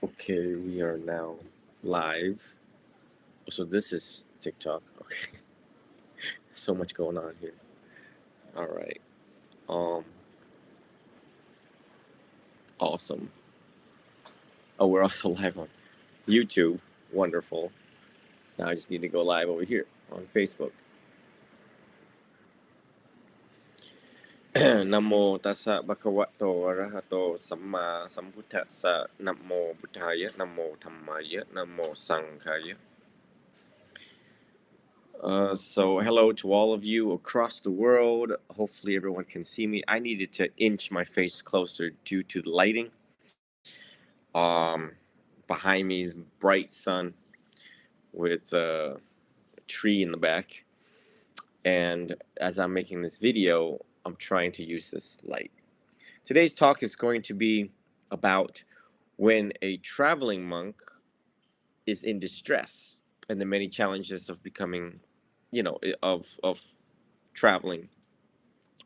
Okay, we are now live. So this is TikTok. Okay, so much going on here. All right. Um, awesome. Oh, we're also live on YouTube. Wonderful. Now I just need to go live over here on Facebook. นะโมตัสสะภะคะวะโตอะระหะโตสัมมาสัมพุทธัสสะนะโมพุทธายะนะโมธัมมายะนะโมสังฆายะ So hello to all of you across the world. Hopefully everyone can see me. I needed to inch my face closer due to the lighting. Um, Behind me is bright sun with a tree in the back. And as I'm making this video, I'm trying to use this light. Today's talk is going to be about when a traveling monk is in distress and the many challenges of becoming, of traveling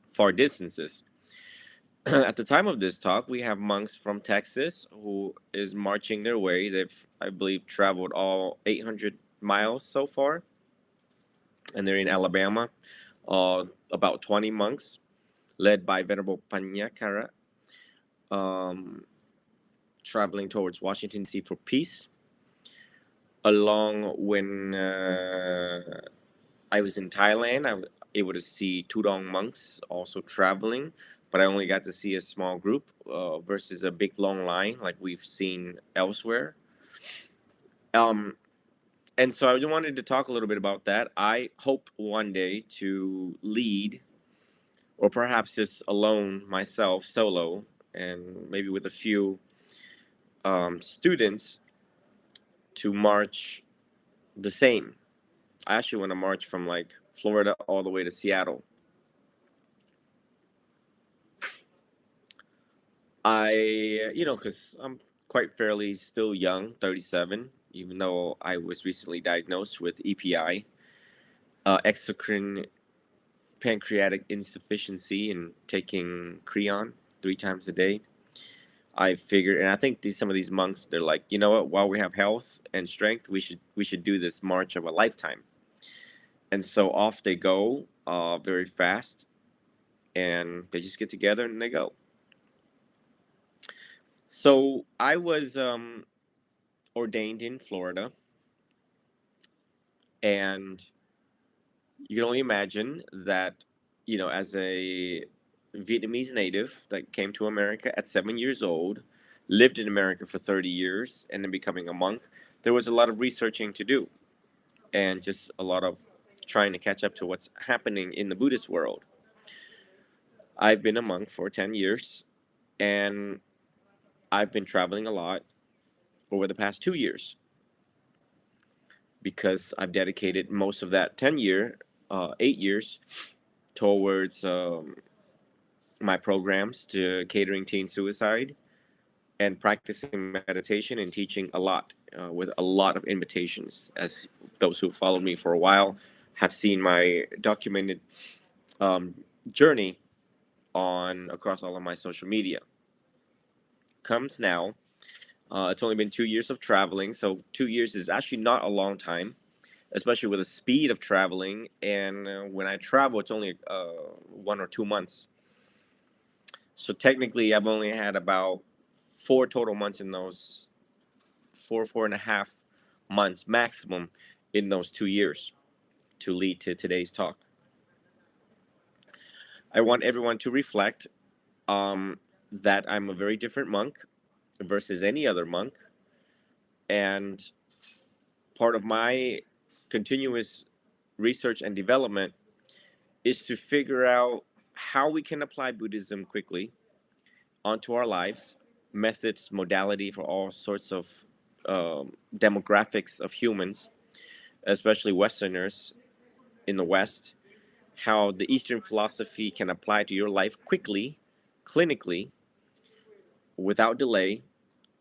far distances. At the time of this talk, we have monks from Texas who is marching their way. They've, I believe, traveled all 800 miles so far, and they're in Alabama. About 20 monks, led by Venerable Panyakara, um, traveling towards Washington D.C. for peace. Along when I was in Thailand, I was able to see Tudong monks also traveling, but I only got to see a small group versus a big long line like we've seen elsewhere. Um, and so I just wanted to talk a little bit about that. I hope one day to lead, or perhaps just alone myself, solo, and maybe with a few students to march the same. I actually want to march from like Florida all the way to Seattle. Because I'm quite fairly still young, 37, even though I was recently diagnosed with EPI, exocrine pancreatic insufficiency, and taking Creon 3 times a day. I figured, and I think some of these monks, they're like, you know what? While we have health and strength, we should do this march of a lifetime. And so off they go, very fast, and they just get together and they go. So I was ordained in Florida, and you can only imagine that, as a Vietnamese native that came to America at 7 years old, lived in America for 30 years, and then becoming a monk, there was a lot of researching to do and just a lot of trying to catch up to what's happening in the Buddhist world. I've been a monk for 10 years, and I've been traveling a lot over the past 2 years because I've dedicated most of that 8 years towards my programs to catering teen suicide and practicing meditation and teaching a lot with a lot of invitations. As those who followed me for a while have seen my documented um, journey on across all of my social media. Comes now. It's only been 2 years of traveling, so 2 years is actually not a long time, especially with the speed of traveling. And when I travel, it's only 1 or 2 months. So technically, I've only had about 4 total months in those 4.5 months maximum in those 2 years to lead to today's talk. I want everyone to reflect that I'm a very different monk versus any other monk. And part of my continuous research and development is to figure out how we can apply Buddhism quickly onto our lives, methods, modality for all sorts of demographics of humans, especially Westerners in the West, how the Eastern philosophy can apply to your life quickly, clinically, without delay,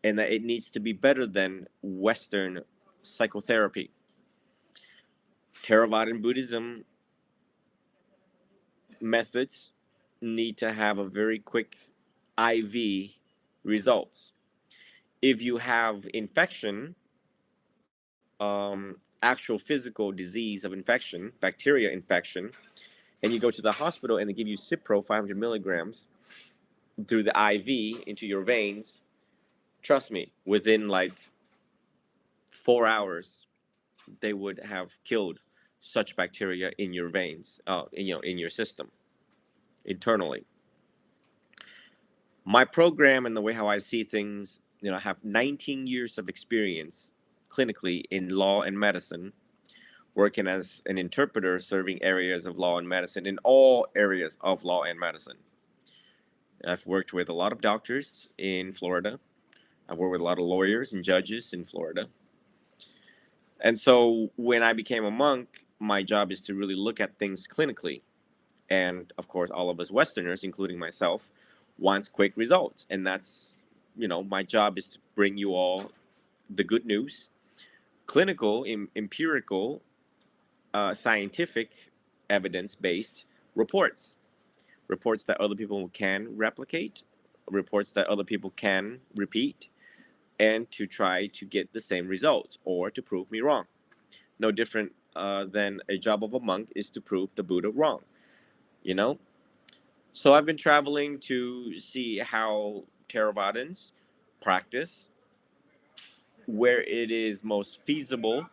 and that it needs to be better than Western psychotherapy. Theravadan Buddhism methods need to have a very quick IV results. If you have infection, actual physical disease of infection, bacteria infection, and you go to the hospital and they give you Cipro 500 milligrams through the IV into your veins, trust me, within like 4 hours, they would have killed such bacteria in your veins, in your system internally. My program and the way how I see things, I have 19 years of experience clinically in law and medicine, working as an interpreter, serving areas of law and medicine in all areas of law and medicine. I've worked with a lot of doctors in Florida. I've worked with a lot of lawyers and judges in Florida. And so when I became a monk, my job is to really look at things clinically. And of course, all of us Westerners, including myself, want quick results. And that's, my job is to bring you all the good news, clinical, empirical, scientific, evidence-based reports. Reports that other people can replicate, reports that other people can repeat, and to try to get the same results or to prove me wrong. No different than a job of a monk is to prove the Buddha wrong, you know? So I've been traveling to see how Theravadins practice, where it is most feasible,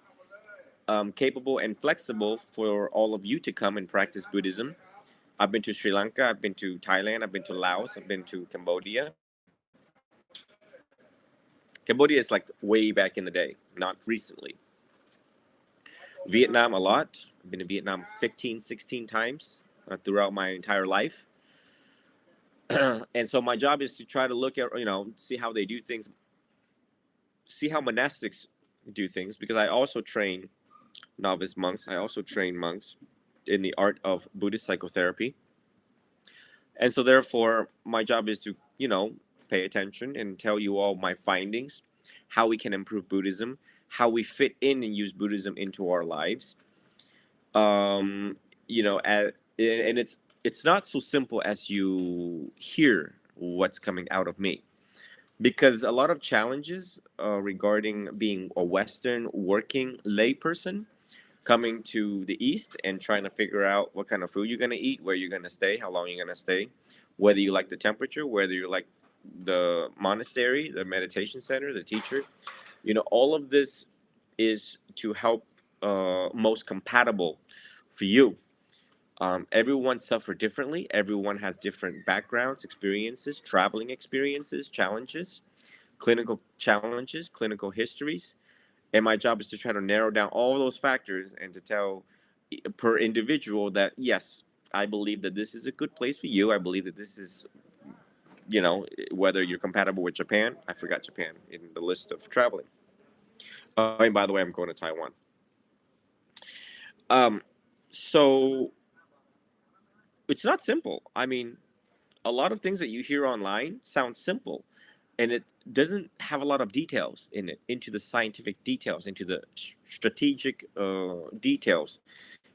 capable, and flexible for all of you to come and practice Buddhism. I've been to Sri Lanka, I've been to Thailand, I've been to Laos, I've been to Cambodia. Cambodia is like way back in the day, not recently. Vietnam a lot. I've been to Vietnam 15, 16 times throughout my entire life. And so my job is to try to look at, see how they do things, see how monastics do things, because I also train novice monks. I also train monks in the art of Buddhist psychotherapy. And so therefore, my job is to, pay attention and tell you all my findings, how we can improve Buddhism, how we fit in and use Buddhism into our lives. And it's not so simple as you hear what's coming out of me, because a lot of challenges regarding being a Western working layperson coming to the East and trying to figure out what kind of food you're going to eat, where you're going to stay, how long you're going to stay, whether you like the temperature, whether you like the monastery, the meditation center, the teacher. All of this is to help most compatible for you. Everyone suffer differently. Everyone has different backgrounds, experiences, traveling experiences, challenges, clinical histories. And my job is to try to narrow down all those factors and to tell per individual that, yes, I believe that this is a good place for you. I believe that this is, whether you're compatible with Japan. I forgot Japan in the list of traveling. And by the way, I'm going to Taiwan. So it's not simple. I mean, a lot of things that you hear online sound simple, and it doesn't have a lot of details in it, into the scientific details, into the strategic details,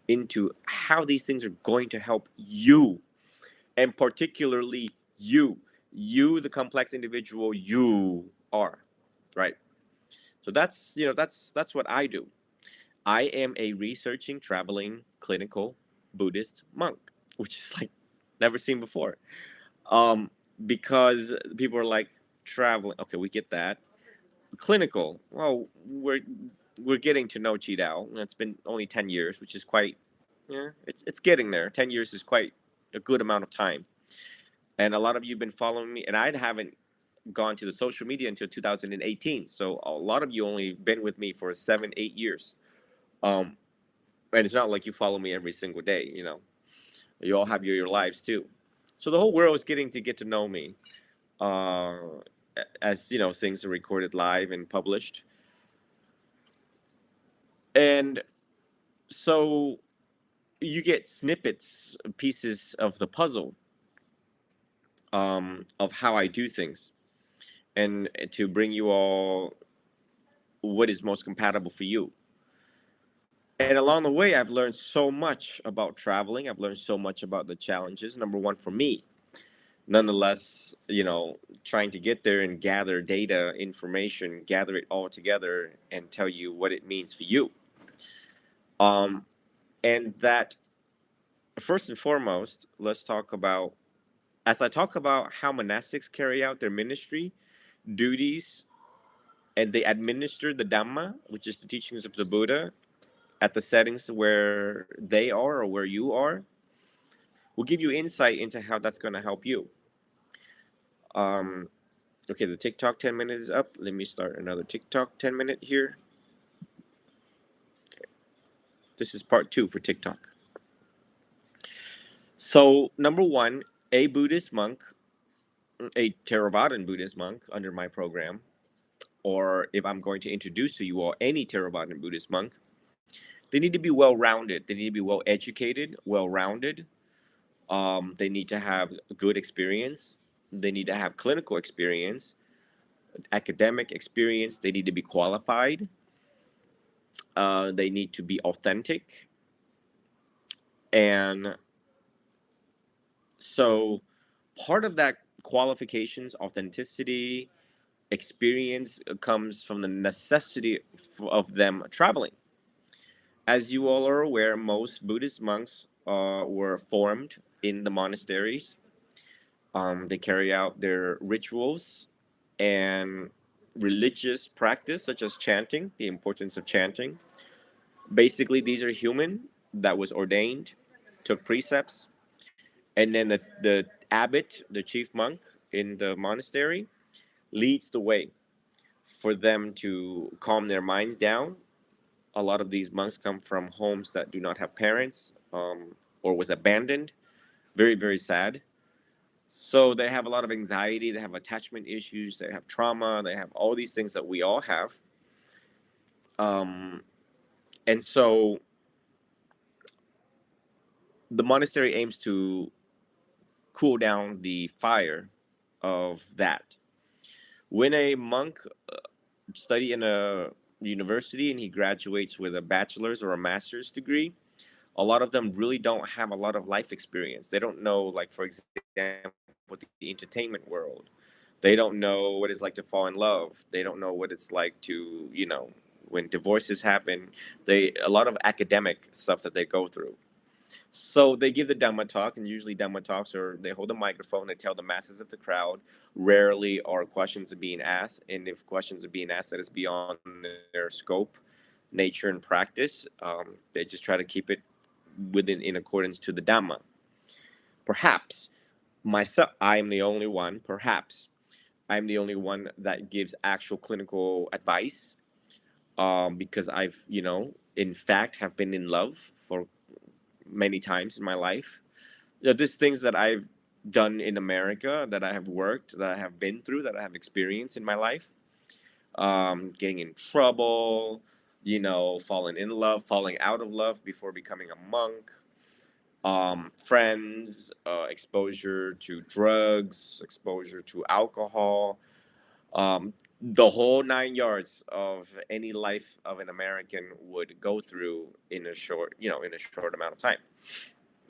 into how these things are going to help you, and particularly you, the complex individual you are, right? So that's what I do. I am a researching, traveling, clinical Buddhist monk, which is like never seen before. Because people are like, traveling, okay, we get that. Clinical, well, we're getting to know Qidao. It's been only 10 years, which is quite, yeah, it's getting there. 10 years is quite a good amount of time. And a lot of you have been following me, and I haven't gone to the social media until 2018. So a lot of you only been with me for 7, 8 years. And it's not like you follow me every single day, You all have your lives too. So the whole world is getting to get to know me. As things are recorded live and published. And so you get snippets, pieces of the puzzle, of how I do things, and to bring you all what is most compatible for you. And along the way, I've learned so much about traveling. I've learned so much about the challenges. Number one, for me, Nonetheless, trying to get there and gather data, information, gather it all together and tell you what it means for you. Um, and that, first and foremost, let's talk about, as I talk about how monastics carry out their ministry duties and they administer the Dhamma, which is the teachings of the Buddha, at the settings where they are or where you are, will give you insight into how that's going to help you. Okay, the TikTok 10 minutes is up. Let me start another TikTok 10 minute here. Okay. This is part 2 for TikTok. So, number 1, a Buddhist monk, a Theravadan Buddhist monk under my program, or if I'm going to introduce to you all any Theravadan Buddhist monk, they need to be well-rounded. They need to be well-educated, well-rounded. They need to have good experience. They need to have clinical experience, academic experience. They need to be qualified. They need to be authentic. And so part of that qualifications, authenticity, experience comes from the necessity of them traveling. As you all are aware, most Buddhist monks were formed in the monasteries. They carry out their rituals and religious practice, such as chanting, the importance of chanting. Basically, these are human that was ordained, took precepts, and then the abbot, the chief monk in the monastery, leads the way for them to calm their minds down. A lot of these monks come from homes that do not have parents, or was abandoned. Very, very sad. So they have a lot of anxiety, they have attachment issues, they have trauma, they have all these things that we all have. And so the monastery aims to cool down the fire of that. When a monk study in a university and he graduates with a bachelor's or a master's degree, a lot of them really don't have a lot of life experience. They don't know, like, for example, the entertainment world. They don't know what it's like to fall in love. They don't know what it's like to, when divorces happen. A lot of academic stuff that they go through. So they give the Dhamma talk, and usually Dhamma talks are they hold a microphone, they tell the masses of the crowd. Rarely are questions being asked, and if questions are being asked that is beyond their scope, nature, and practice, they just try to keep it in accordance to the Dhamma. Perhaps myself, I am the only one. Perhaps I'm the only one that gives actual clinical advice, because I've, in fact, have been in love for many times in my life. There's things that I've done in America, that I have worked, that I have been through, that I have experienced in my life. Getting in trouble, falling in love, falling out of love before becoming a monk. Friends, exposure to drugs, exposure to alcohol, the whole 9 yards of any life of an American would go through in a short, amount of time,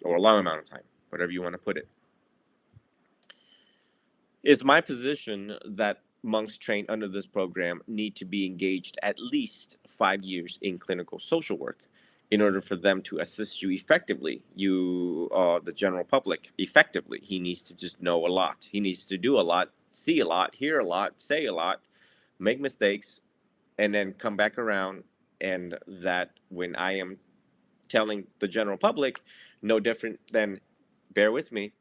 or a long amount of time, whatever you want to put it. It's my position that monks trained under this program need to be engaged at least 5 years in clinical social work in order for them to assist you effectively, the general public, effectively. He needs to just know a lot. He needs to do a lot, see a lot, hear a lot, say a lot, make mistakes, and then come back around. And that when I am telling the general public, no different than, bear with me,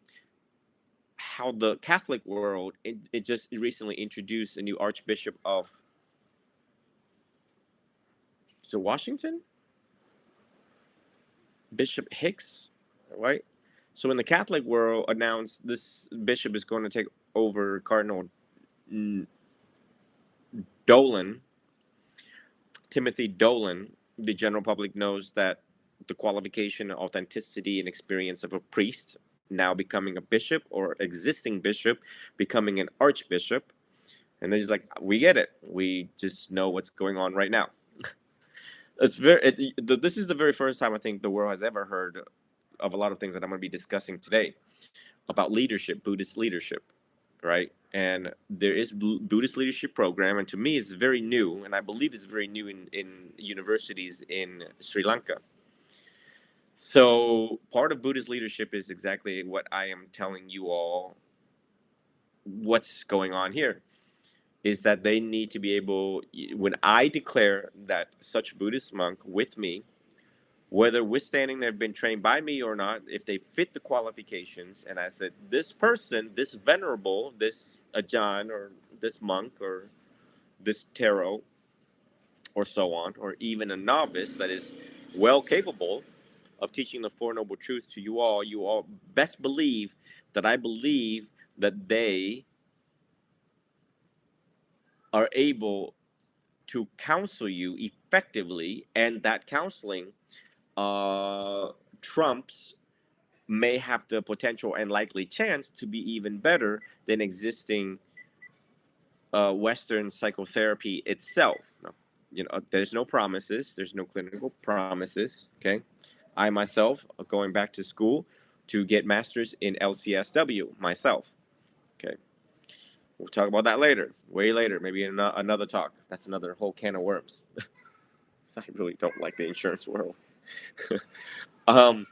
how the Catholic world, it just recently introduced a new Archbishop of, is it Washington? Bishop Hicks, right? So in the Catholic world announced this bishop is going to take over Cardinal Dolan, Timothy Dolan. The general public knows that the qualification, authenticity, and experience of a priest now becoming a bishop, or existing bishop becoming an archbishop. And they're just like, we get it. We just know what's going on right now. This is the very first time I think the world has ever heard of a lot of things that I'm going to be discussing today. about leadership, Buddhist leadership, right? And there is Buddhist leadership program, and to me, it's very new, and I believe it's very new in universities in Sri Lanka. So part of Buddhist leadership is exactly what I am telling you all. What's going on here is that they need to be able, when I declare that such Buddhist monk with me, whether withstanding they've been trained by me or not, if they fit the qualifications, and I said, this person, this venerable, this Ajahn, or this monk, or this tarot, or so on, or even a novice that is well capable of teaching the Four Noble Truths to you all best believe that I believe that they are able to counsel you effectively, and that counseling trumps may have the potential and likely chance to be even better than existing Western psychotherapy itself. Now, there's no promises. There's no clinical promises. Okay, I myself going back to school to get masters in LCSW myself. Okay, we'll talk about that later, way later, maybe in another talk. That's another whole can of worms. I really don't like the insurance world. um,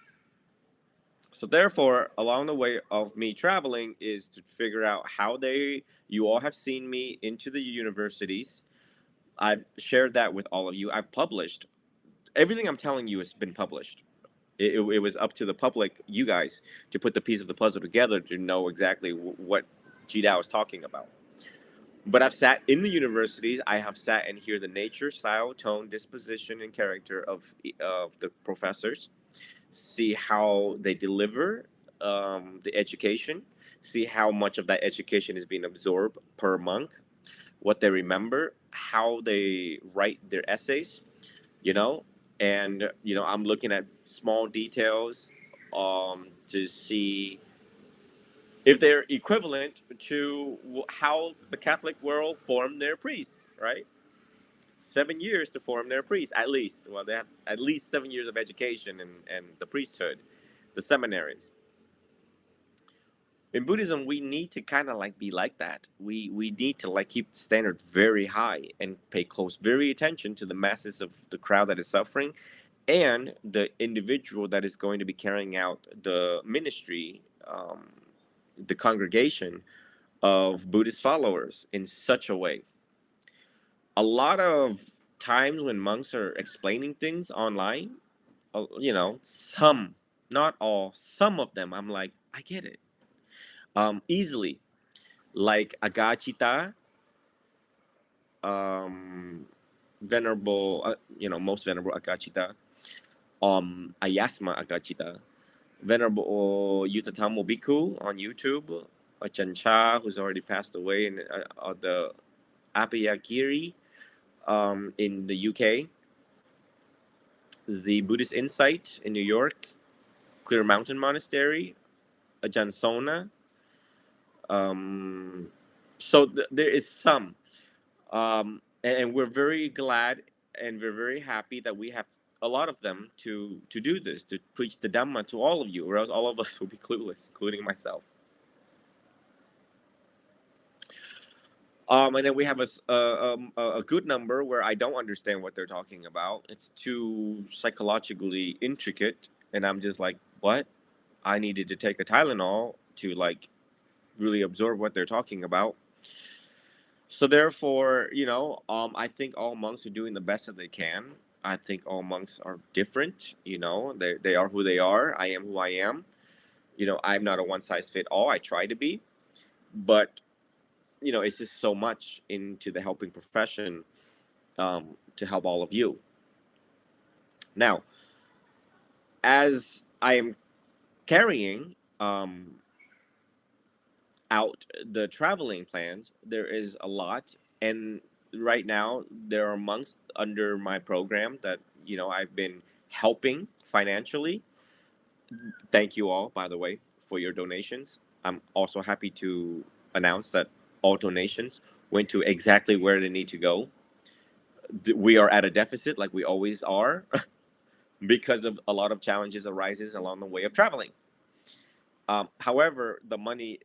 so therefore, along the way of me traveling is to figure out how you all have seen me into the universities. I've shared that with all of you. I've published everything I'm telling you has been published. It was up to the public, you guys, to put the piece of the puzzle together to know exactly what Jidao is talking about. But I've sat in the universities. I have sat and hear the nature, style, tone, disposition, and character of the professors. See how they deliver the education. See how much of that education is being absorbed per monk. What they remember, how they write their essays. You know, and I'm looking at small details to see if they're equivalent to how the Catholic world formed their priest, right? 7 years to form their priest, at least. Well, they have at least 7 years of education and the priesthood, the seminaries. In Buddhism, we need to kind of like be like that. We need to like keep the standard very high and pay close, very attention to the masses of the crowd that is suffering, and the individual that is going to be carrying out the ministry, the congregation of Buddhist followers in such a way. A lot of times when monks are explaining things online, some, not all, some of them, I'm like, I get it. Easily, like Agachita, venerable, most venerable Agachita, Ayasma Agachita, venerable Yutatamo Bhikkhu on YouTube, Ajahn Chah, who's already passed away, and the Abhayagiri in the UK, the Buddhist Insight in New York, Clear Mountain Monastery, Ajahn Sona. So there is some, and we're very glad and we're very happy that we have a lot of them to do this, to preach the Dhamma to all of you, or else all of us will be clueless, including myself. And then we have a good number where I don't understand what they're talking about. It's too psychologically intricate, and I'm just like, what? I needed to take a Tylenol to like really absorb what they're talking about. So therefore, I think all monks are doing the best that they can. I think all monks are different. They are who they are. I am who I am. I'm not a one size fit all. I try to be, but it's just so much into the helping profession to help all of you. Now, as I am carrying out the traveling plans, there is a lot, and right now there are monks under my program that I've been helping financially. Thank you all, by the way, for your donations. I'm also happy to announce that all donations went to exactly where they need to go. We are at a deficit, like we always are, because of a lot of challenges arises along the way of traveling. However, the money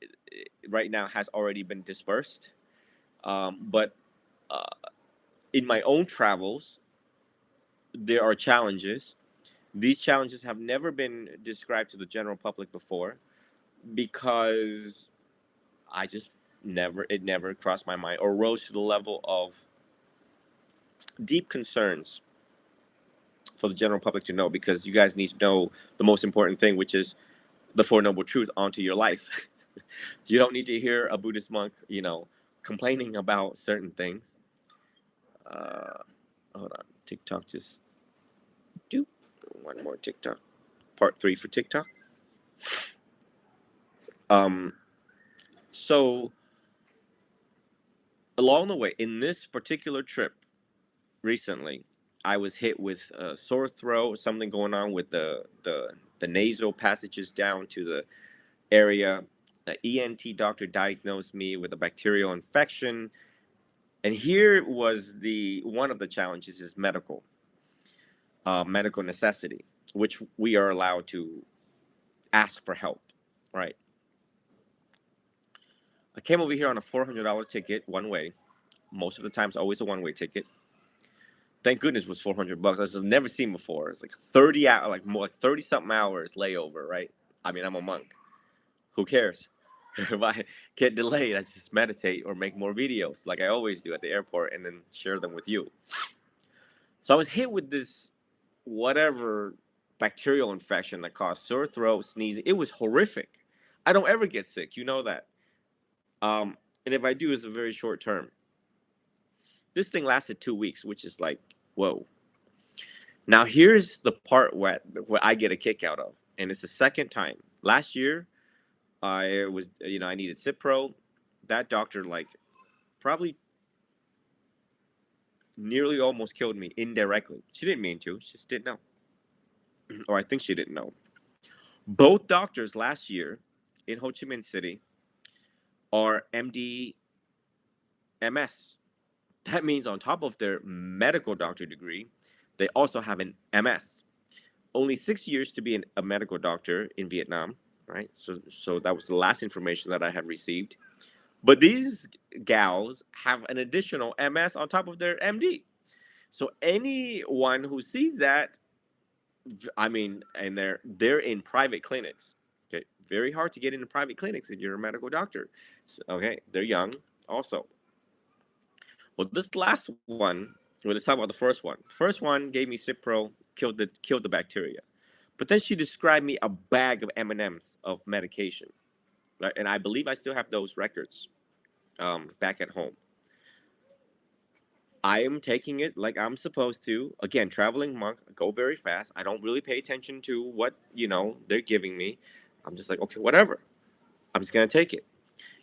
right now has already been dispersed. But uh, in my own travels, there are challenges. These challenges have never been described to the general public before because I just it never crossed my mind or rose to the level of deep concerns for the general public to know, because you guys need to know the most important thing, which is the Four Noble Truths onto your life. You don't need to hear a Buddhist monk, complaining about certain things. Uh, Hold on, TikTok just do one more TikTok, part 3 for TikTok. Um, so along the way in this particular trip recently, I was hit with a sore throat, something going on with the nasal passages down to the area. The ENT doctor diagnosed me with a bacterial infection, and here was the one of the challenges is medical necessity, which we are allowed to ask for help, right? I came over here on a $400 ticket one way. Most of the times, always a one-way ticket. Thank goodness it was $400. I've never seen before. It's like 30 hours, like more like 30 something hours layover, right? I mean, I'm a monk. Who cares? If I get delayed, I just meditate or make more videos like I always do at the airport and then share them with you. So I was hit with this whatever bacterial infection that caused sore throat, sneezing. It was horrific. I don't ever get sick, you know that. And if I do, it's a very short term. This thing lasted 2 weeks, which is like, whoa. Now here's the part where I get a kick out of, and it's the second time. Last year, I needed Cipro. That doctor like probably nearly almost killed me indirectly. She didn't mean to. She just didn't know, or I think she didn't know. Both doctors last year in Ho Chi Minh City are MD MS. That means on top of their medical doctor degree, they also have an MS. Only 6 years to be a medical doctor in Vietnam, right? So that was the last information that I had received. But these gals have an additional MS on top of their MD. So anyone who sees that, I mean, and they're in private clinics. Okay, very hard to get into private clinics if you're a medical doctor. So, okay, they're young also. Well, this last one, well, let's talk about the first one. First one gave me Cipro, killed the bacteria. But then she described me a bag of M&Ms of medication, right? And I believe I still have those records back at home. I am taking it like I'm supposed to. Again, traveling monk, go very fast. I don't really pay attention to what, they're giving me. I'm just like, okay, whatever. I'm just going to take it.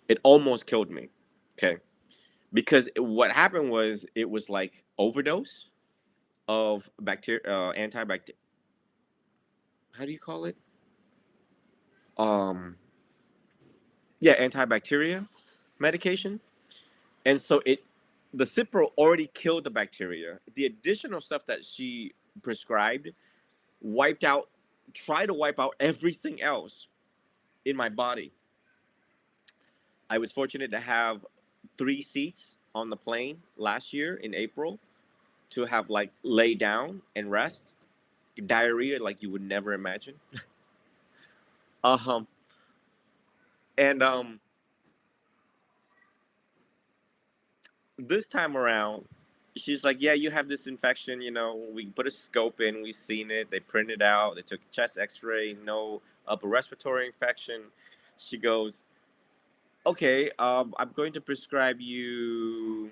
It almost killed me. Okay. Because what happened was it was like overdose of bacteria, antibacterial. How do you call it? Um, yeah, antibacteria medication. And so the Cipro already killed the bacteria. The additional stuff that she prescribed tried to wipe out everything else in my body. I was fortunate to have 3 seats on the plane last year in April to have like lay down and rest. Diarrhea like you would never imagine. um and This time around, she's like, yeah, you have this infection, we put a scope in, we seen it, they printed out, they took chest x-ray, no upper respiratory infection. She goes, okay, I'm going to prescribe you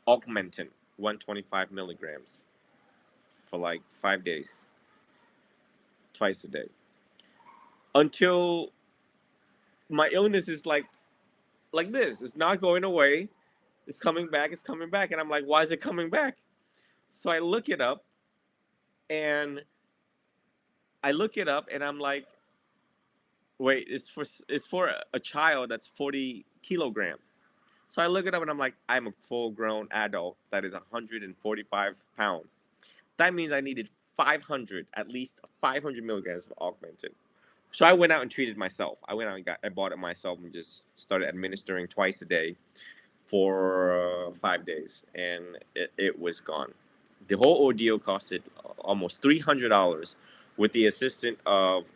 Augmentin, 125 milligrams for like 5 days, twice a day, until my illness is like this. It's not going away. It's coming back. It's coming back. And I'm like, why is it coming back? So and I look it up and I'm like, wait, it's for a child that's 40 kilograms. So I look it up and I'm like, I'm a full grown adult that is 145 pounds. That means I needed at least 500 milligrams of Augmentin So I went out and treated myself. I bought it myself and just started administering twice a day for 5 days, and it was gone. The whole ordeal costed almost $300 with the assistant of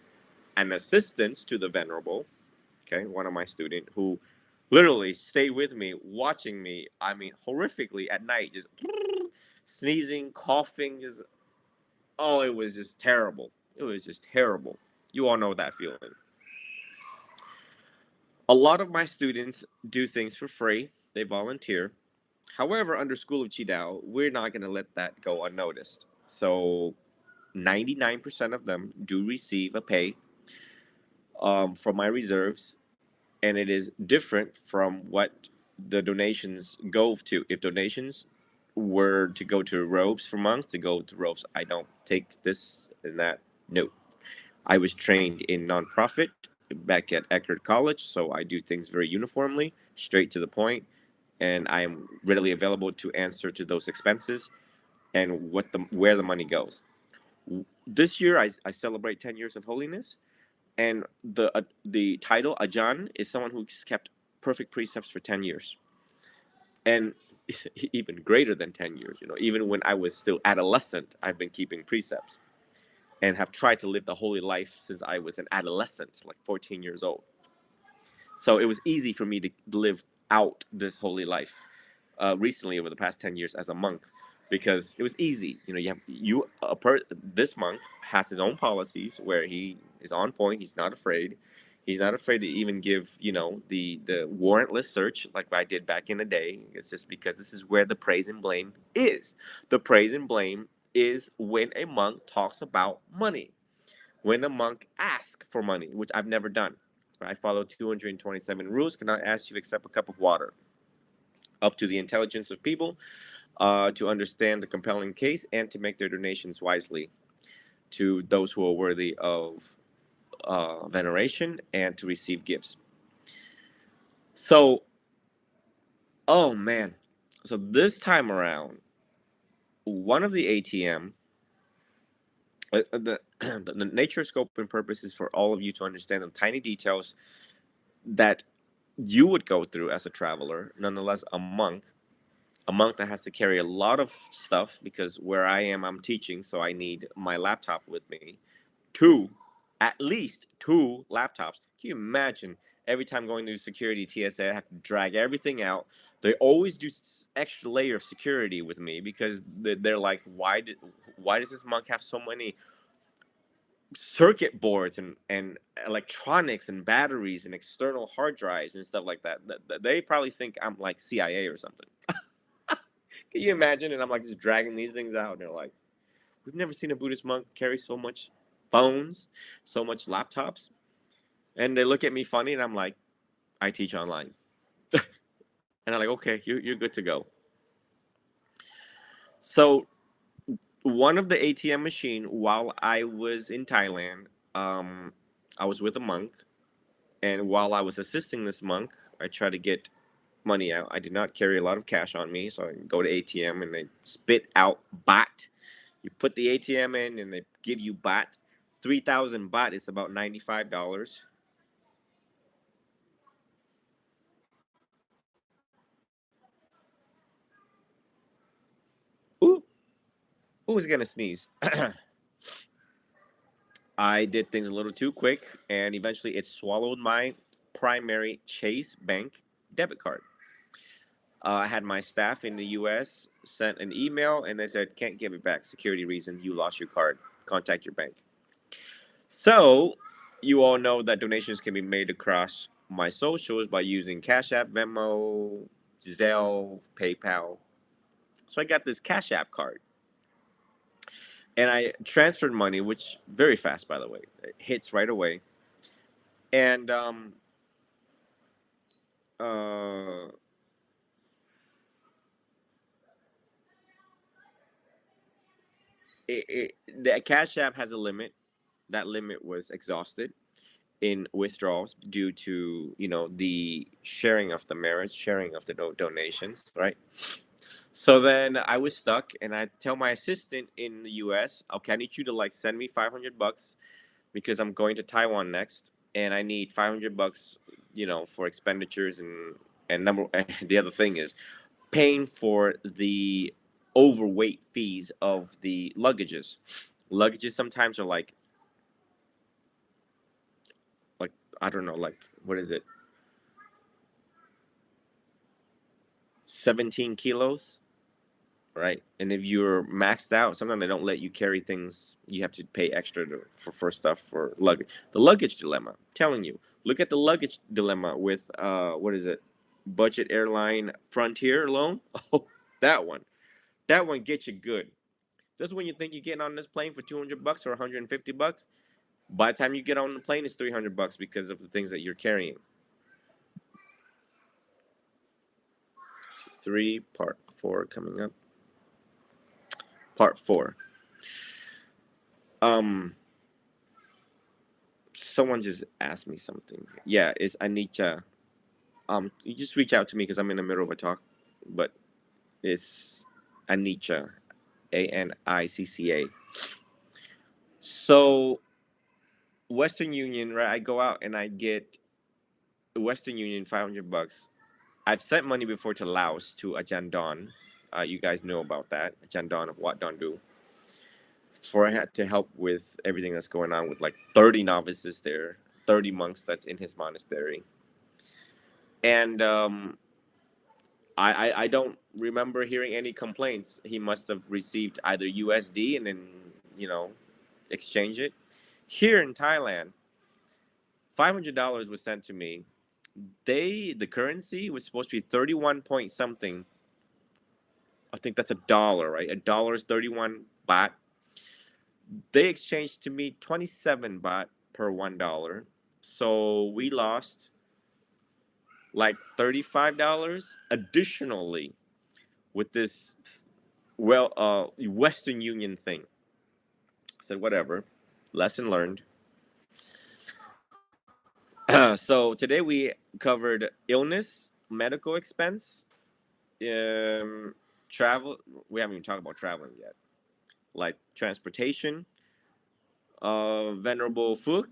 an assistance to the venerable, okay, one of my student who literally stayed with me, watching me. I mean, horrifically at night, just sneezing, coughing, just oh, it was just terrible. It was just terrible. You all know that feeling. A lot of my students do things for free. They volunteer. However, under School of Qidao, we're not going to let that go unnoticed. So 99% of them do receive a pay from my reserves, and it is different from what the donations go to. If donations were to go to robes for monks, to go to robes, I don't take this and that. No. I was trained in nonprofit back at Eckerd College, so I do things very uniformly, straight to the point, and I am readily available to answer to those expenses and where the money goes. This year, I celebrate 10 years of holiness, and the title Ajan is someone who's kept perfect precepts for 10 years, and even greater than 10 years. You know, even when I was still adolescent, I've been keeping precepts and have tried to live the holy life since I was an adolescent, like 14 years old. So it was easy for me to live out this holy life recently over the past 10 years as a monk, because it was easy. You know, this monk has his own policies where he is on point. He's not afraid. He's not afraid to even give, you know, the warrantless search like I did back in the day. It's just because this is where the praise and blame is. The praise and blame is when a monk talks about money, when a monk asks for money, which I've never done. I follow 227 rules, cannot ask you except a cup of water. Up to the intelligence of people to understand the compelling case and to make their donations wisely to those who are worthy of veneration and to receive gifts. So, oh man. So this time around, one of the ATM, the nature, scope, and purpose is for all of you to understand the tiny details that you would go through as a traveler, nonetheless a monk that has to carry a lot of stuff because where I am, I'm teaching, so I need my laptop with me. At least two laptops. Can you imagine every time going through security TSA, I have to drag everything out. They always do extra layer of security with me because they're like, why does this monk have so many circuit boards and electronics and batteries and external hard drives and stuff like that? They probably think I'm like CIA or something. Can you imagine? And I'm like just dragging these things out, and they're like, "We've never seen a Buddhist monk carry so much phones, so much laptops." And they look at me funny, and I'm like, "I teach online." And I'm like, "Okay, you're good to go." So one of the ATM machine while I was in Thailand, I was with a monk, and while I was assisting this monk, I tried to get money out. I did not carry a lot of cash on me, so I go to ATM and they spit out baht. You put the ATM in and they give you baht. 3,000 baht is about $95. Ooh, who's gonna sneeze? I did things a little too quick, and eventually it swallowed my primary Chase Bank debit card. I had my staff in the U.S. sent an email, and they said, "Can't give it back. Security reason. You lost your card. Contact your bank." So, you all know that donations can be made across my socials by using Cash App, Venmo, Zelle, PayPal. So I got this Cash App card, and I transferred money, which very fast, by the way, it hits right away. And uh, the Cash App has a limit. That limit was exhausted in withdrawals due to the sharing of the merits, sharing of the donations, right? So then I was stuck, and I tell my assistant in the U.S., "Okay, I need you to like send me $500 because I'm going to Taiwan next, and I need $500, for expenditures and number. The other thing is paying for the overweight fees of the luggages. Luggages sometimes are like I don't know, like what is it, 17 kilos, right? And if you're maxed out, sometimes they don't let you carry things. You have to pay extra for stuff for luggage. The luggage dilemma. I'm telling you, look at the luggage dilemma with what is it? Budget airline Frontier alone. Oh, that one. That one gets you good. Just when you think you're getting on this plane for $200 or $150, by the time you get on the plane, it's $300 because of the things that you're carrying. 3 part 4 coming up. Part 4. Someone just asked me something. Yeah, it's Anicca. You just reach out to me because I'm in the middle of a talk, but it's Anicca, Anicca. So Western Union, right? I go out and I get Western Union $500. I've sent money before to Laos to Ajahn Don. You guys know about that, Ajahn Don of Wat Don Do. For to help with everything that's going on with like 30 novices there, 30 monks that's in his monastery. And I don't remember hearing any complaints. He must have received either USD and then, exchange it. Here in Thailand, $500 was sent to me. The currency was supposed to be 31 point something. I think that's a dollar, right? A dollar is 31 baht. They exchanged to me 27 baht per $1. So we lost like $35 additionally with this Western Union thing. I said whatever. Lesson learned. So today we covered illness, medical expense, travel. We haven't even talked about traveling yet. Like transportation. Venerable Fook.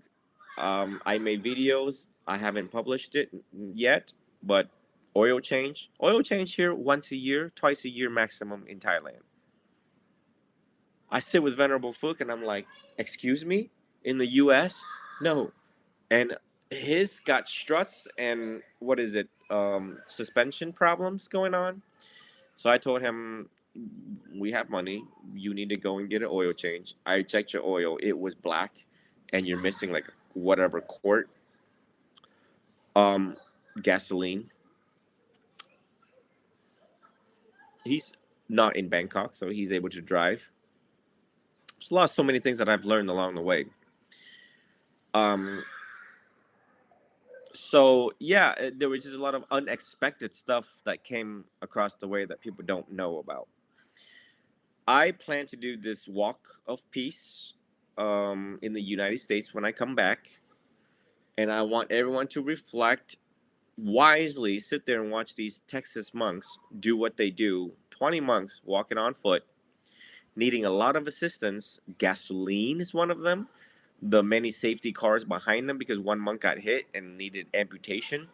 I made videos. I haven't published it yet, but oil change. Oil change here once a year, twice a year maximum in Thailand. I sit with Venerable Fook and I'm like, excuse me? In the US? No. And his got struts and what is it? Suspension problems going on. So I told him, we have money. You need to go and get an oil change. I checked your oil. It was black and you're missing like whatever quart. Gasoline. He's not in Bangkok, so he's able to drive. There's so many things that I've learned along the way. So yeah, there was just a lot of unexpected stuff that came across the way that people don't know about. I plan to do this walk of peace in the United States when I come back, and I want everyone to reflect wisely, sit there and watch these Texas monks do what they do. 20 monks walking on foot, needing a lot of assistance. Gasoline is one of them. The many safety cars behind them because one monk got hit and needed amputation.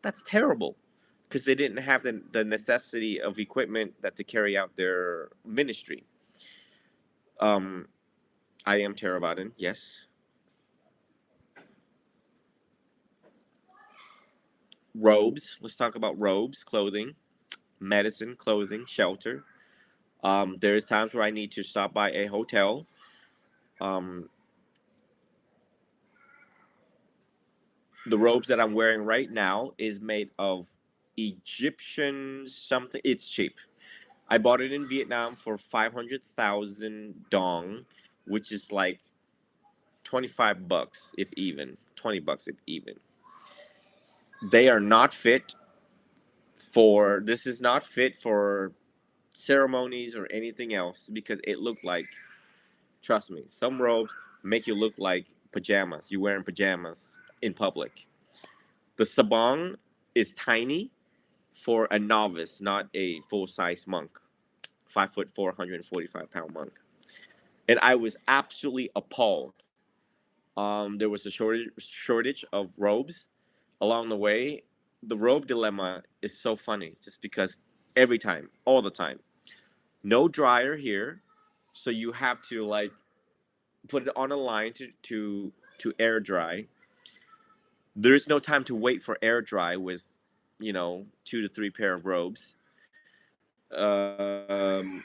That's terrible because they didn't have the necessity of equipment that to carry out their ministry. I am Theravadan, yes. Robes. Let's talk about robes, clothing, medicine, clothing, shelter. There's times where I need to stop by a hotel. The robes that I'm wearing right now is made of Egyptian something. It's cheap. I bought it in Vietnam for 500,000 dong, which is like $25 if even. $20 if even. They are not fit for. This is not fit for ceremonies or anything else because it looked like. Trust me, some robes make you look like pajamas. You're wearing pajamas in public. The sabong is tiny for a novice, not a full-size monk. 5'4", 145-pound monk. And I was absolutely appalled. There was a shortage of robes along the way. The robe dilemma is so funny, just because every time, all the time, no dryer here, so you have to like put it on a line to air dry. There is no time to wait for air dry with, 2 to 3 pair of robes. Um,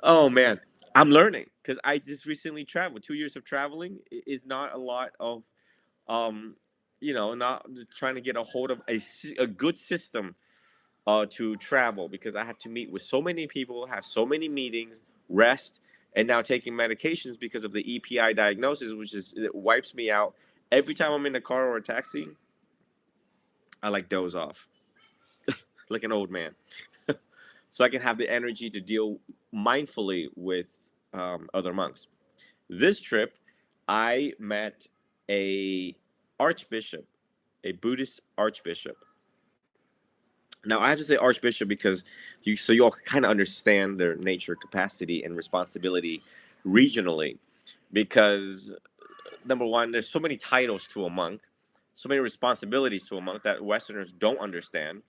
oh man, I'm learning because I just recently traveled. 2 years of traveling is not a lot of, um, not just trying to get a hold of a good system to travel, because I have to meet with so many people, have so many meetings, rest, and now taking medications because of the EPI diagnosis, which is it wipes me out every time I'm in a car or a taxi. I like doze off like an old man, so I can have the energy to deal mindfully with other monks. This trip, I met a archbishop, a Buddhist archbishop. Now I have to say archbishop because you all kind of understand their nature, capacity, and responsibility regionally. Because number one, there's so many titles to a monk, so many responsibilities to a monk that Westerners don't understand.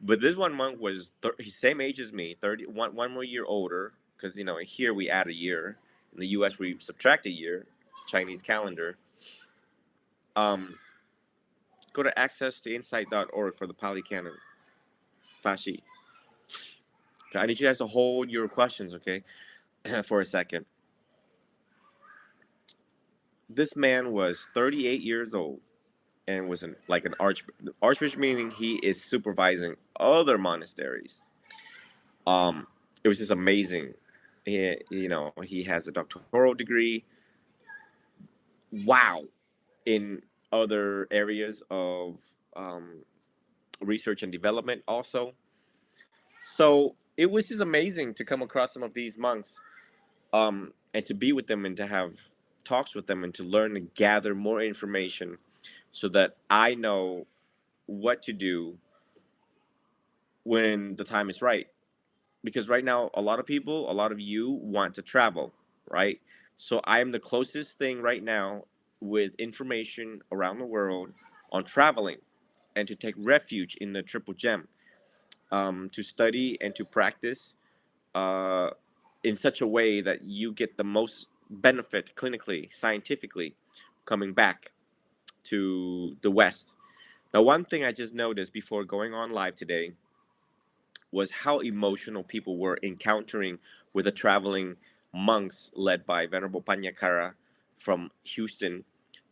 But this one monk was he's same age as me, 30, one more year older. Because here we add a year, in the U.S. we subtract a year, Chinese calendar. Um, Go to access to insight.org for the Pali Canon. Fashi. Okay, I need you guys to hold your questions, okay, for a second. This man was 38 years old and was like an archbishop, meaning he is supervising other monasteries. It was just amazing. He has a doctoral degree. Wow, in other areas of research and development also. So it was just amazing to come across some of these monks, and to be with them and to have talks with them and to learn and gather more information so that I know what to do when the time is right. Because right now, a lot of people, a lot of you want to travel, right? So I am the closest thing right now with information around the world on traveling and to take refuge in the Triple Gem, to study and to practice uh, in such a way that you get the most benefit clinically, scientifically, coming back to the West. Now, one thing I just noticed before going on live today was how emotional people were encountering with the traveling monks led by Venerable Panyakara from Houston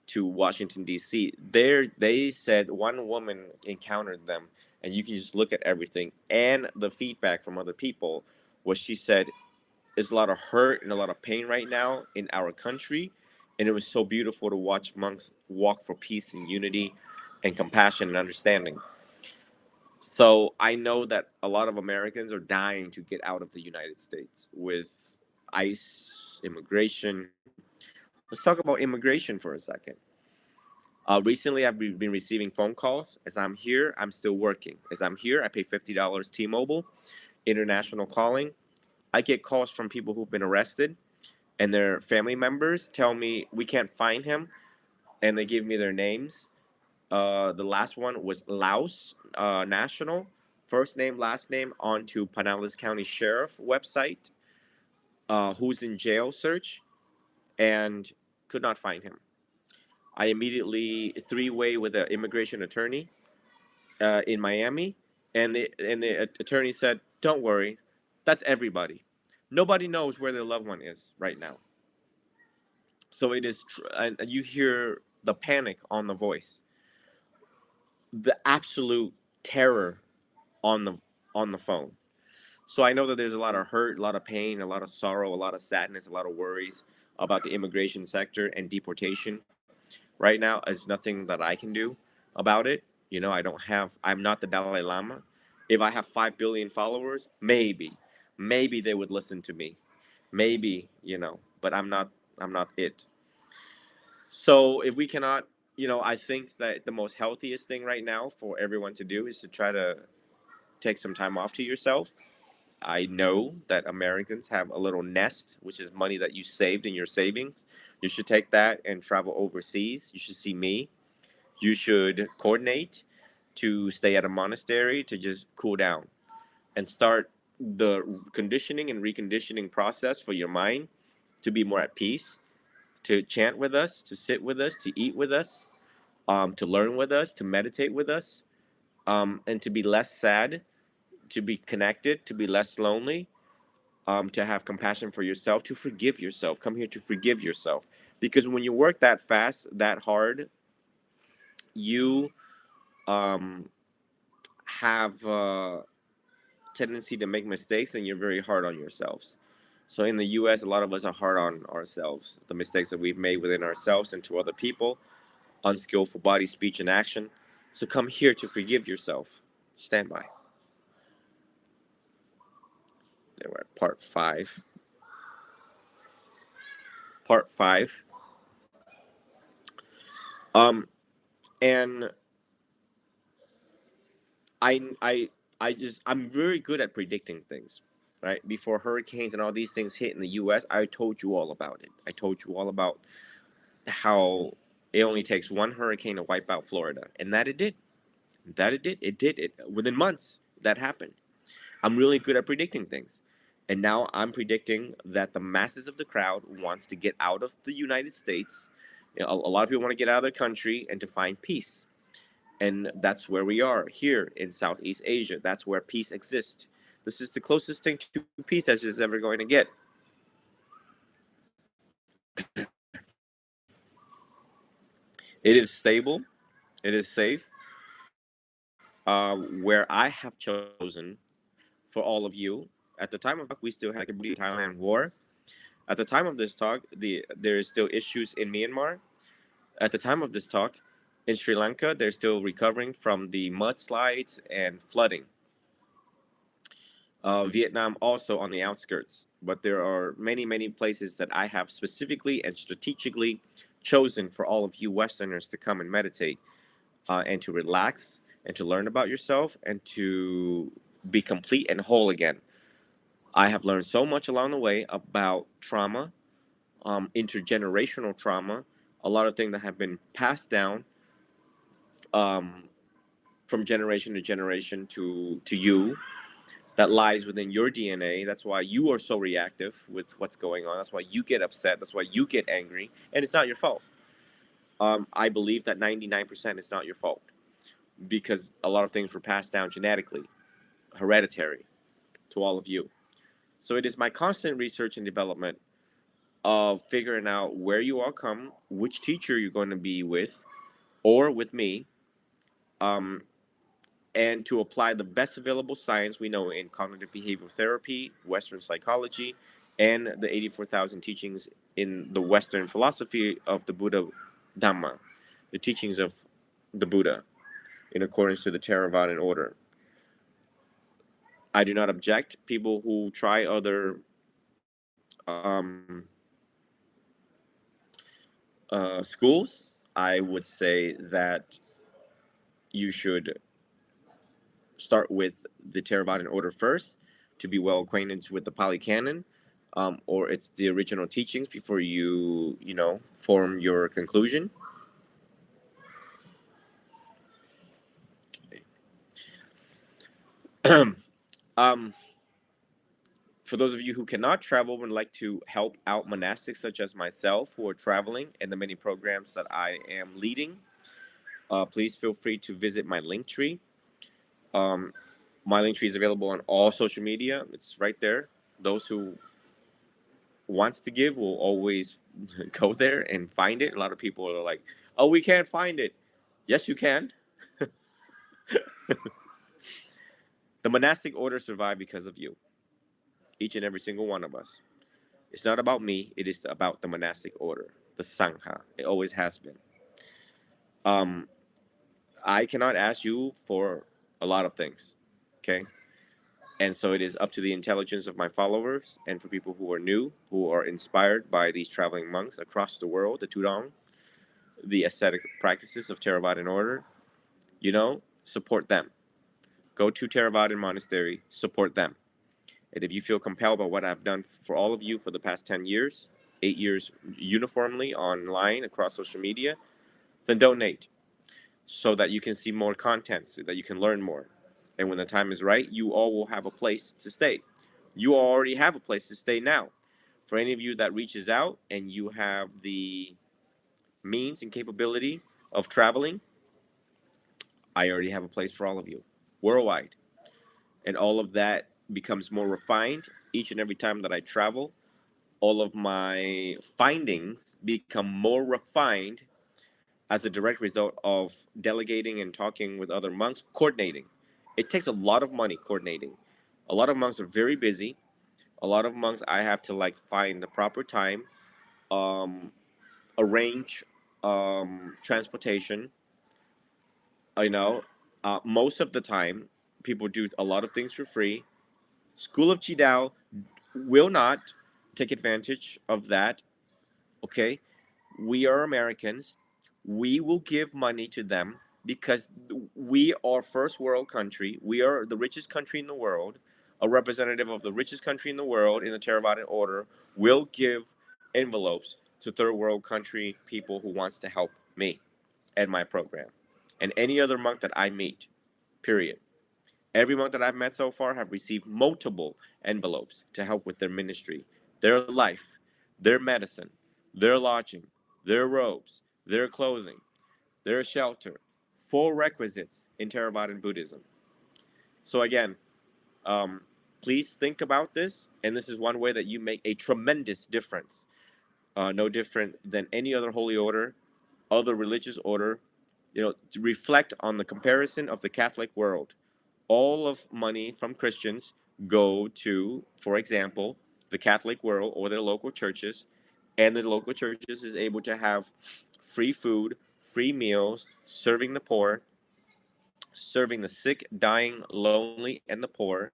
to Washington D.C. There, they said one woman encountered them, and you can just look at everything and the feedback from other people. What she said, there's a lot of hurt and a lot of pain right now in our country, and it was so beautiful to watch monks walk for peace and unity and compassion and understanding. So I know that a lot of Americans are dying to get out of the United States with ICE, immigration. Let's talk about immigration for a second. Recently, I've been receiving phone calls. As I'm here, I'm still working. As I'm here, I pay $50 T-Mobile, international calling. I get calls from people who've been arrested, and their family members tell me we can't find him, and they give me their names. The last one was Laos National, first name, last name, onto Pinellas County Sheriff website, who's in jail search, and could not find him. I immediately three-way with an immigration attorney in Miami, and the attorney said, "Don't worry, that's everybody. Nobody knows where their loved one is right now." So it is, and you hear the panic on the voice, the absolute terror on the phone. So I know that there's a lot of hurt, a lot of pain, a lot of sorrow, a lot of sadness, a lot of worries about the immigration sector and deportation. Right now, there's nothing that I can do about it. I'm not the Dalai Lama. If I have 5 billion followers, maybe they would listen to me. Maybe, but I'm not it. So if we cannot, I think that the most healthiest thing right now for everyone to do is to try to take some time off to yourself, I know that Americans have a little nest, which is money that you saved in your savings. You should take that and travel overseas. You should see me. You should coordinate to stay at a monastery to just cool down and start the conditioning and reconditioning process for your mind to be more at peace, to chant with us, to sit with us, to eat with us, to learn with us, to meditate with us, and to be less sad, to be connected, to be less lonely, to have compassion for yourself, to forgive yourself. Come here to forgive yourself. Because when you work that fast, that hard, you um, have a tendency to make mistakes and you're very hard on yourselves. So in the US, a lot of us are hard on ourselves, the mistakes that we've made within ourselves and to other people, unskillful body, speech, and action. So come here to forgive yourself. Stand by. There we're at part 5. Part 5. And I'm very good at predicting things, right? Before hurricanes and all these things hit in the US, I told you all about it. I told you all about how it only takes one hurricane to wipe out Florida, and that it did. It did it within months. That happened. I'm really good at predicting things. And now I'm predicting that the masses of the crowd wants to get out of the United States. You know, a lot of people want to get out of their country and to find peace. And that's where we are here in Southeast Asia. That's where peace exists. This is the closest thing to peace as it's ever going to get. It is stable. It is safe. Where I have chosen for all of you, at the time of we still had the Thailand war. At the time of this talk, there is still issues in Myanmar. At the time of this talk, in Sri Lanka, they're still recovering from the mudslides and flooding. Vietnam also on the outskirts, but there are many, many places that I have specifically and strategically chosen for all of you Westerners to come and meditate and to relax and to learn about yourself and to be complete and whole again. I have learned so much along the way about trauma, intergenerational trauma, a lot of things that have been passed down um, from generation to generation to you that lies within your DNA. That's why you are so reactive with what's going on. That's why you get upset. That's why you get angry, and it's not your fault. I believe that 99% is not your fault because a lot of things were passed down genetically, hereditary, to all of you. So it is my constant research and development of figuring out where you all come, which teacher you're going to be with, or with me, um, and to apply the best available science we know in cognitive behavioral therapy, Western psychology, and the 84,000 teachings in the Western philosophy of the Buddha Dhamma, the teachings of the Buddha in accordance to the Theravada order. I do not object people who try other schools. I would say that you should start with the Theravada order first to be well acquainted with the Pali Canon, or it's the original teachings before you know, form your conclusion. um, for those of you who cannot travel and would like to help out monastics such as myself who are traveling and the many programs that I am leading, please feel free to visit my link tree. My link tree is available on all social media. It's right there. Those who wants to give will always go there and find it. A lot of people are like, "Oh, we can't find it." Yes, you can. The monastic order survived because of you, each and every single one of us. It's not about me. It is about the monastic order, the Sangha. It always has been. Um, I cannot ask you for a lot of things, okay? And so it is up to the intelligence of my followers and for people who are new, who are inspired by these traveling monks across the world, the Tudong, the ascetic practices of Theravada order, support them. Go to Theravada Monastery, support them. And if you feel compelled by what I've done for all of you for the past 10 years, 8 years uniformly online across social media, then donate so that you can see more content, so that you can learn more. And when the time is right, you all will have a place to stay. You already have a place to stay now. For any of you that reaches out and you have the means and capability of traveling, I already have a place for all of you worldwide. And all of that becomes more refined each and every time that I travel. All of my findings become more refined as a direct result of delegating and talking with other monks, coordinating. It takes a lot of money coordinating. A lot of monks are very busy. A lot of monks, I have to like find the proper time, um, arrange transportation. You know, most of the time, people do a lot of things for free. School of Qidao will not take advantage of that. Okay, we are Americans. We will give money to them because we are first world country. We are the richest country in the world. A representative of the richest country in the world in the Theravada order will give envelopes to third world country people who wants to help me and my program and any other monk that I meet. Period. Every monk that I've met so far have received multiple envelopes to help with their ministry, their life, their medicine, their lodging, their robes, their clothing, their shelter, four requisites in Theravada Buddhism. So again, um, please think about this, and this is one way that you make a tremendous difference. No different than any other holy order, other religious order. To reflect on the comparison of the Catholic world. All of money from Christians go to, for example, the Catholic world or their local churches, and the local churches is able to have free food, free meals, serving the poor, serving the sick, dying, lonely, and the poor.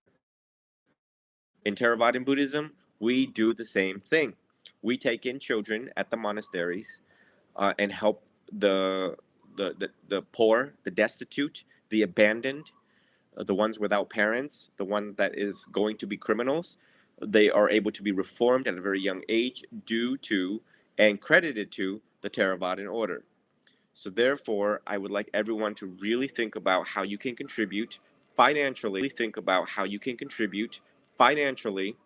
In Theravadan Buddhism, we do the same thing. We take in children at the monasteries and help the poor, the destitute, the abandoned, the ones without parents, the one that is going to be criminals. They are able to be reformed at a very young age due to and credited to the Theravadan order. So therefore, I would like everyone to really think about how you can contribute financially. Think about how you can contribute financially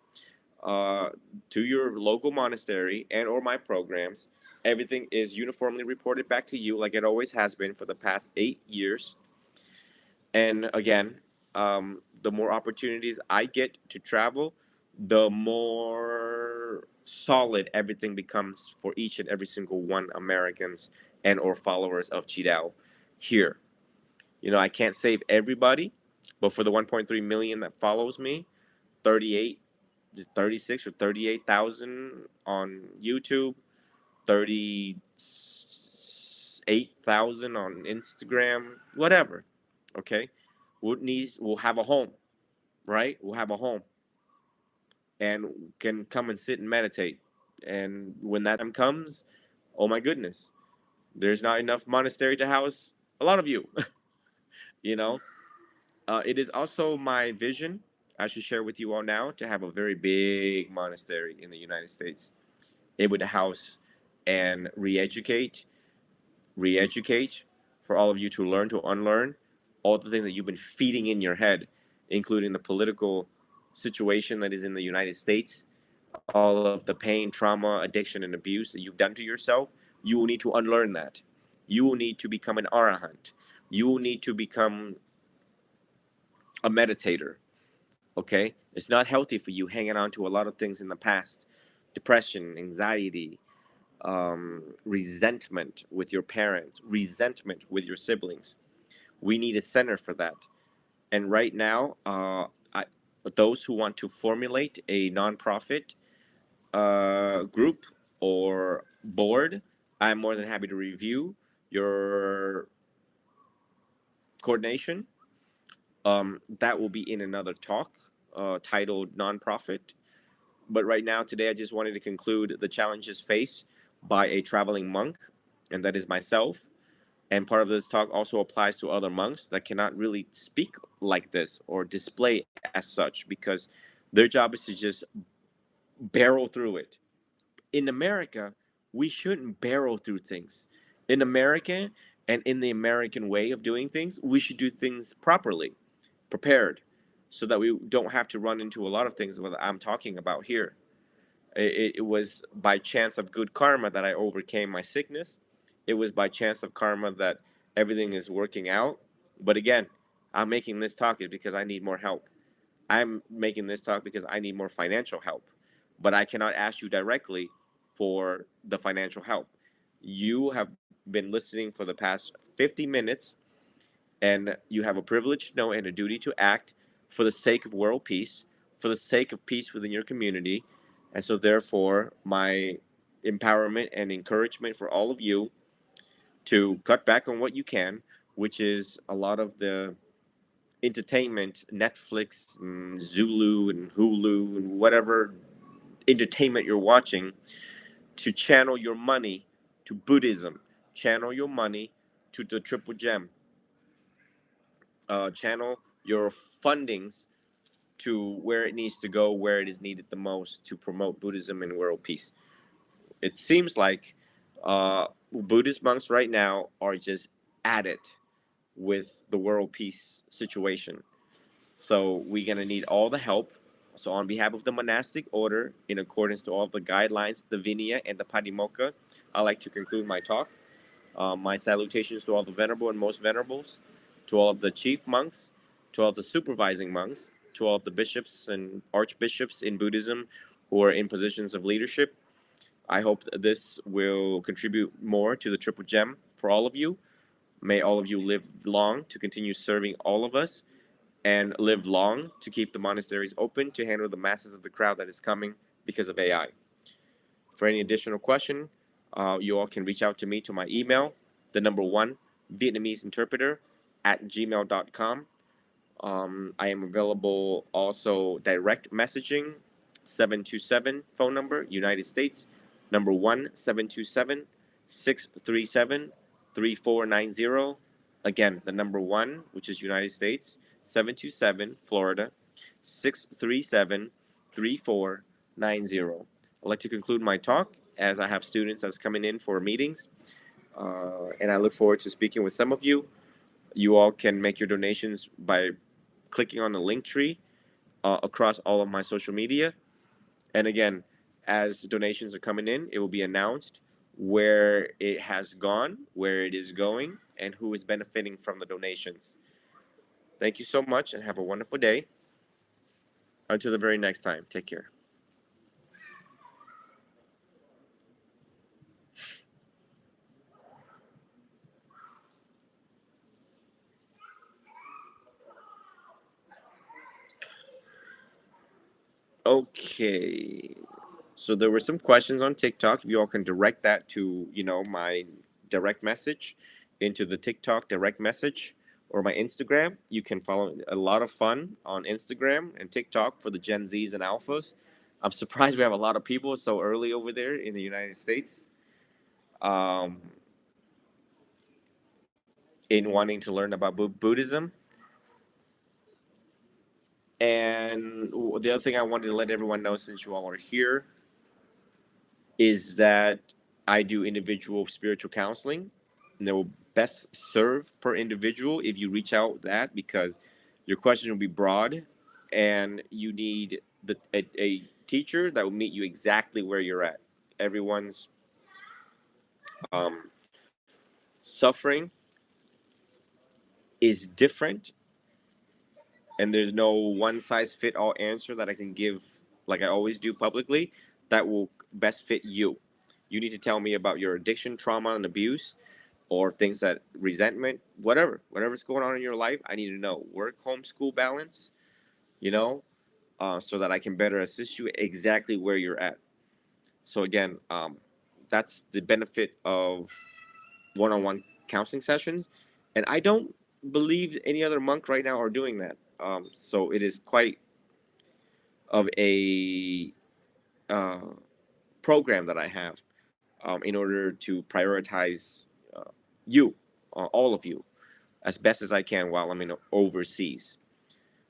uh, to your local monastery and or my programs. Everything is uniformly reported back to you like it always has been for the past 8 years. And again, the more opportunities I get to travel, the more solid everything becomes for each and every single one Americans and or followers of Qidao here. I can't save everybody, but for the 1.3 million that follows me, 38, 36 or 38,000 on YouTube, 38,000 on Instagram, whatever. Okay, we'll have a home, right? We'll have a home and can come and sit and meditate. And when that time comes, oh my goodness, there's not enough monastery to house a lot of you. you know, it is also my vision. I should share with you all now to have a very big monastery in the United States, able to house and re-educate for all of you to learn to unlearn all the things that you've been feeding in your head, including the political situation that is in the United States, all of the pain, trauma, addiction, and abuse that you've done to yourself. You will need to unlearn that. You will need to become an arahant. You will need to become a meditator. Okay? It's not healthy for you hanging on to a lot of things in the past: depression, anxiety, resentment with your parents, resentment with your siblings. We need a center for that. And right now, those who want to formulate a nonprofit group or board, I'm more than happy to review your coordination. That will be in another talk titled Nonprofit. But right now, today, I just wanted to conclude the challenges faced by a traveling monk, and that is myself. And part of this talk also applies to other monks that cannot really speak like this or display as such because Their job is to just barrel through it. In America, we shouldn't barrel through things. In America and in the American way of doing things, we should do things properly, prepared, so that we don't have to run into a lot of things that I'm talking about here. It was by chance of good karma that I overcame my sickness. It was by chance of karma that everything is working out. But again, I'm making this talk is because I need more help. I'm making this talk because I need more financial help. But I cannot ask you directly for the financial help. You have been listening for the past 50 minutes, and you have a privilege to know and a duty to act for the sake of world peace, for the sake of peace within your community. And so, therefore, my empowerment and encouragement for all of you to cut back on what you can, which is a lot of the entertainment, Netflix, and Zulu, and Hulu, and whatever entertainment you're watching, to channel your money to Buddhism, channel your money to the Triple Gem, channel your fundings to where it needs to go, where it is needed the most to promote Buddhism and world peace. It seems like Buddhist monks right now are just at it with the world peace situation. So we're going to need all the help. So on behalf of the monastic order, in accordance to all the guidelines, the Vinaya and the Patimokkha, I'd like to conclude my talk. My salutations to all the venerable and most venerables, to all of the chief monks, to all of the supervising monks, to all of the bishops and archbishops in Buddhism who are in positions of leadership. I hope that this will contribute more to the Triple Gem for all of you. May all of you live long to continue serving all of us, and live long to keep the monasteries open to handle the masses of the crowd that is coming because of AI. For any additional question, you all can reach out to me to my email, the number one, Vietnamese interpreter at gmail.com. I am available also direct messaging, 727 phone number, United States, number 727 637 3490. Again, the number one, which is United States, 727 Florida, 637 3490. I'd like to conclude my talk as I have students that's coming in for meetings, and I look forward to speaking with some of you. You all can make your donations by clicking on the link tree across all of my social media. And again, as donations are coming in, it will be announced where it has gone, where it is going, and who is benefiting from the donations. Thank you so much and have a wonderful day. Until the very next time, take care. Okay. So there were some questions on TikTok. You all can direct that to, my direct message into the TikTok direct message or my Instagram. You can follow a lot of fun on Instagram and TikTok for the Gen Zs and Alphas. I'm surprised we have a lot of people so early over there in the United States, um, in wanting to learn about Buddhism. And the other thing I wanted to let everyone know, since you all are here, is that I do individual spiritual counseling, and they will best serve per individual if you reach out that, because your questions will be broad and you need a teacher that will meet you exactly where you're at. Everyone's um, suffering is different, and there's no one size fit all answer that I can give like I always do publicly that will best fit you. You need to tell me about your addiction, trauma, and abuse, or things that resentment, whatever's going on in your life. I need to know work, home, school balance, so that I can better assist you exactly where you're at. So again, that's the benefit of one-on-one counseling sessions, and I don't believe any other monk right now are doing that. So it is quite of a uh, program that I have, in order to prioritize you, all of you, as best as I can while I'm in overseas.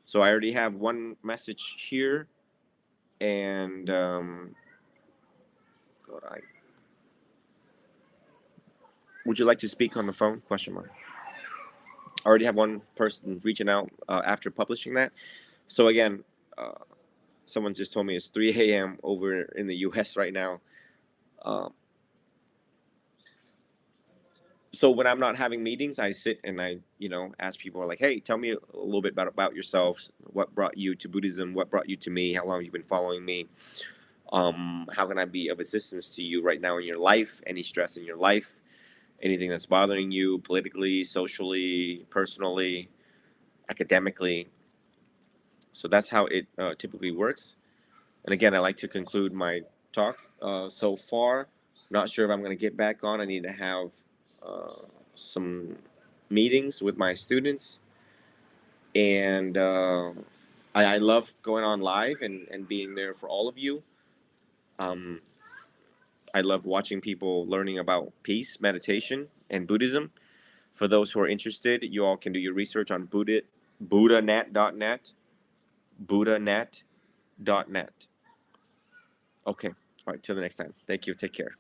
So I already have one message here And would you like to speak on the phone? Question mark. I already have one person reaching out after publishing that. So again, someone just told me it's 3 a.m. over in the U.S. right now. Um, so when I'm not having meetings, I sit and I, ask people like, hey, tell me a little bit about yourselves. What brought you to Buddhism? What brought you to me? How long have you been following me? How can I be of assistance to you right now in your life? Any stress in your life? Anything that's bothering you politically, socially, personally, academically? So that's how it typically works. And again, I like to conclude my talk so far. Not sure if I'm going to get back on. I need to have some meetings with my students. And I love going on live and being there for all of you. Um, I love watching people learning about peace, meditation, and Buddhism. For those who are interested, you all can do your research on buddhanet.net. Buddhanet.net. Okay. All right. Till the next time. Thank you. Take care.